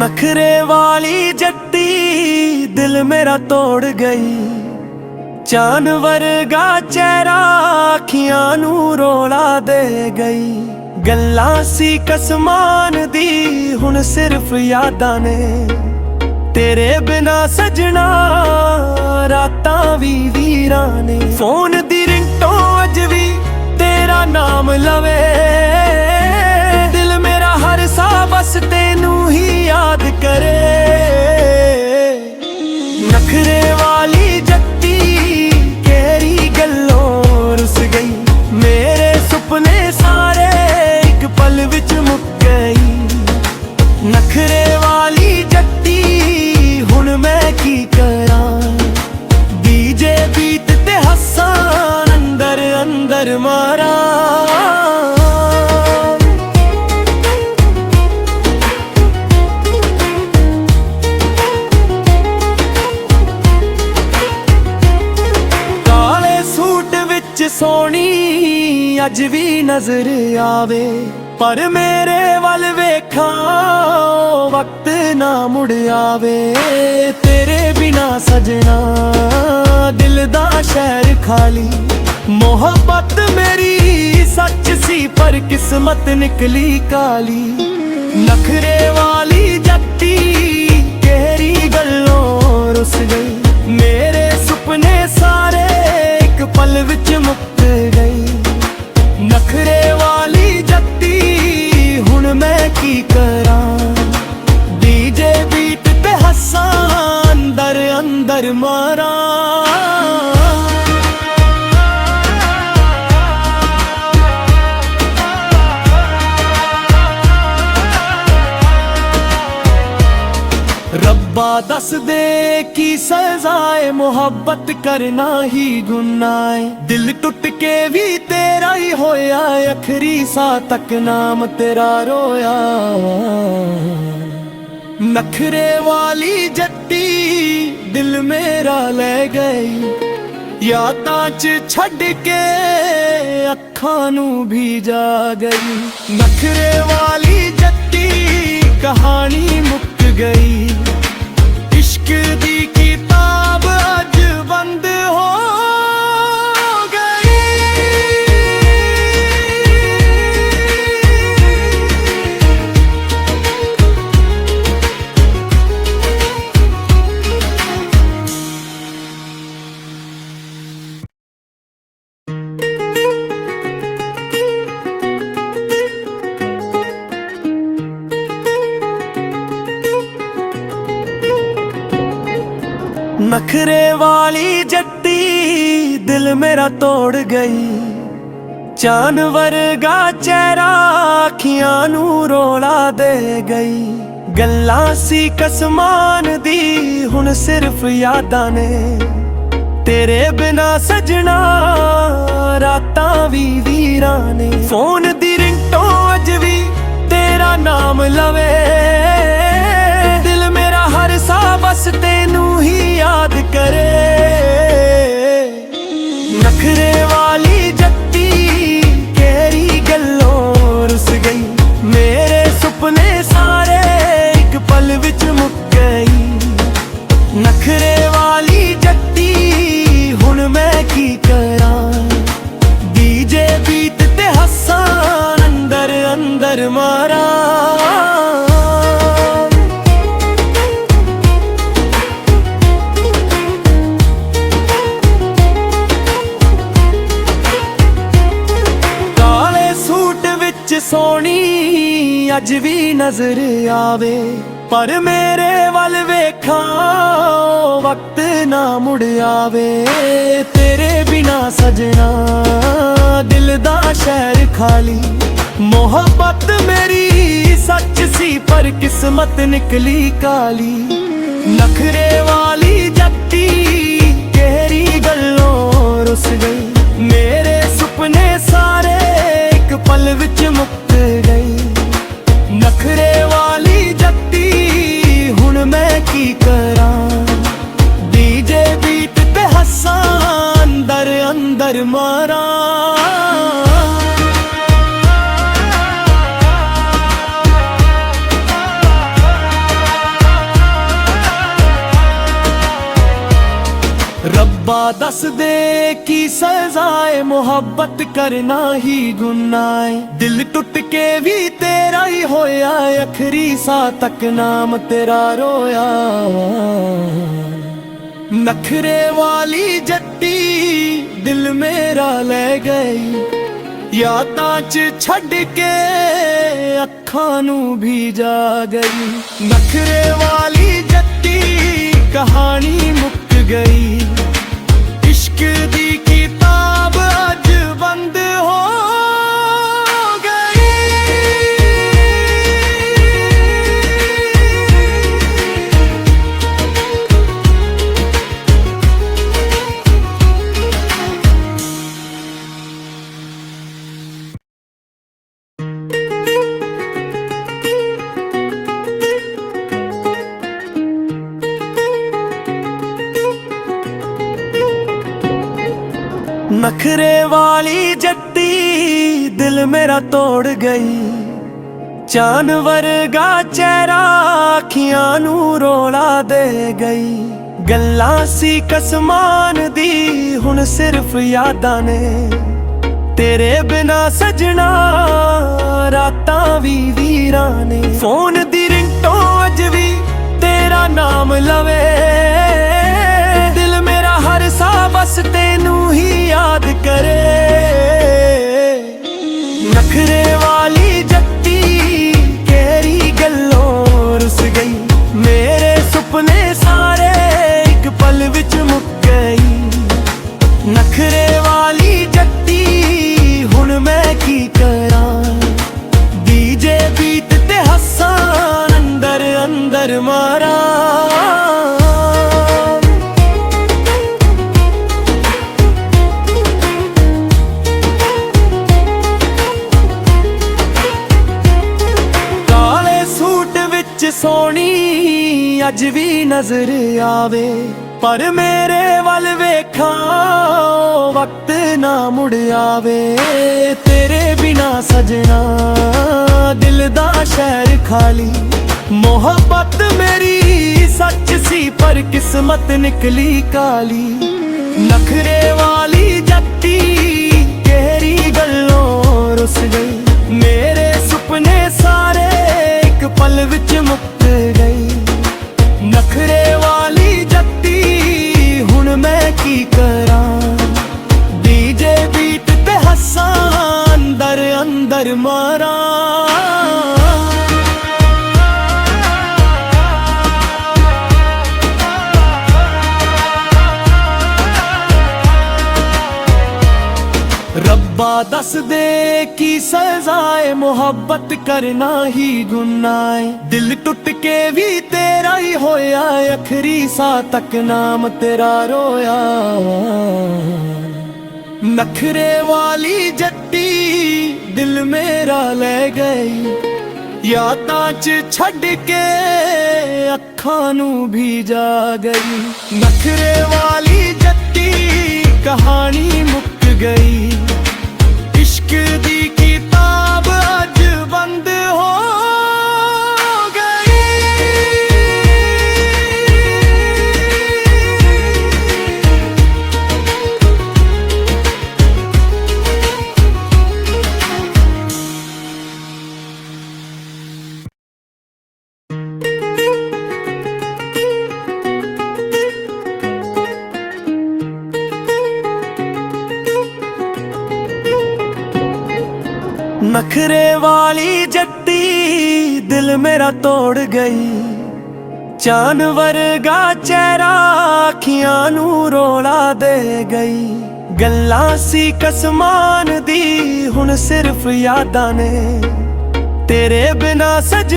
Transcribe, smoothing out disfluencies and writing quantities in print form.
नखरे वाली जट्टी दिल मेरा तोड़ गई। चान वर्गा चेहरा अखियां नू रोला दे गई। गल्लां सी कसमान दी हुण सिर्फ यादां ने। तेरे बिना सजना रातां वी वीरां ने। फोन दी रिंगटों अज वी तेरा नाम लवे। दिल मेरा हर सा बस तेनू ही याद करे। नखरे वाली जट्टी केरी गल्लों रुस गई। मेरे सुपने सारे एक पल विच मुक गई। नखरे वाली जट्टी हुण मैं की करां। डीजे बीट ते हस्सां अंदर अंदर मारां। सोनी अज भी नजर आवे पर मेरे वल वेखां वक्त ना मुड़ आवे। तेरे बिना सजना दिल दा शहर खाली। मोहब्बत मेरी सच सी पर किस्मत निकली काली। नखरे वाली जट्टी केरी गल्लों रुस गई। मेरे सुपने सारे एक पल विच मुक गई। नखरे वाली जट्टी हुण मैं की करां। डीजे बीट ते हस्सां अंदर अंदर मारां। रब्बा दस दे की सजाए मोहब्बत करना ही गुनाह है। दिल टुट के भी तेरा ही होया अखरी सा तक नाम तेरा रोया। नखरे वाली जट्टी दिल मेरा ले गई। यादां च छड़ के अखां नू भी जा गई। नखरे वाली जट्टी कहानी मुक गई। इश्क दी किताब अज बंद हो गई। नखरे वाली जट्टी दिल मेरा तोड़ गई। चान वर्गा चेहरा अखियां नू रोला दे गई। गल्लां सी कसमान दी हुण सिर्फ यादां ने। तेरे बिना सजना रातां वी वीरां ने। फोन दी रिंगटों अज वी तेरा नाम लवे। दिल मेरा हर सा बस तेनू ही याद करे। नखरे वाली जट्टी केरी गल्लों रुस गई। मेरे सुपने सारे एक पल विच मुक गई। नखरे वाली जट्टी हुण मैं की करां। डीजे बीट ते हस्सां अंदर अंदर मारां। सोनी अज भी नजर आवे पर मेरे वल वेखां वक्त ना मुड़ आवे। तेरे बिना सजना दिल दा शहर खाली। मोहब्बत मेरी सच सी पर किस्मत निकली काली। नखरे वाली जट्टी केरी गल्लों रुस गई। मेरे सुपने सारे एक पल विच मुक गई। नखरे वाली जट्टी हुण मैं की करां। डीजे बीट ते हस्सां अंदर अंदर मारां। दस दे की सजाए, मोहब्बत करना ही गुनाह है। दिल टुट के भी तेरा ही होया, अखरी सा तक नाम तेरा रोया। नखरे वाली जट्टी दिल मेरा ले गई, यादां च छड़ के अखां नू भी जा गई। नखरे वाली जट्टी कहानी मुक गई, इश्क दी किताब अज बंद हो गई। नखरे वाली जट्टी दिल मेरा तोड़ गई, चान वर्गा चेहरा अखियां नू रोला दे गई। गल्लां सी कसमान दी हुण सिर्फ यादां ने, तेरे बिना सजना रातां भी वीरां ने। फोन दी रिंगटों अज भी तेरा नाम लवे, दिल मेरा हर सा बस तेनू ही याद करे। नखरे वाली जट्टी केरी गल्लों रुस गई, मेरे सुपने सारे एक पल विच मुक गई। नखरे वाली जट्टी हुण मैं की करां, डीजे बीट ते हस्सां अंदर अंदर मारा। सोनी अज भी नजर आवे, पर मेरे वल वेखां वक्त ना मुड़ आवे। तेरे बिना सजना दिल दा शहर खाली, मोहब्बत मेरी सच सी पर किस्मत निकली काली। नखरे वाली जट्टी केरी गल्लों रुस गई, मेरे सुपने सारे एक पल विच मुक गई। नखरे वाली जट्टी हुण मैं की करां, डीजे बीट ते हस्सां अंदर अंदर मारा। रब्बा दस दे की सजाए, मोहब्बत करना ही गुनाह है। दिल टुट के भी तेरा ही होया, अखरी सा तक नाम तेरा रोया। नखरे वाली जट्टी दिल मेरा ले गई, यादां च छड़ के अखां नू भी जा गई। नखरे वाली जट्टी कहानी मुक गई, इश्क दी किताब अज बंद हो गई। नखरे वाली जट्टी दिल मेरा तोड़ गई, चान वर्गा चेहरा अखियां नू रोला दे गई। गल्लां सी कसमान दी हुण सिर्फ यादां ने, तेरे बिना सज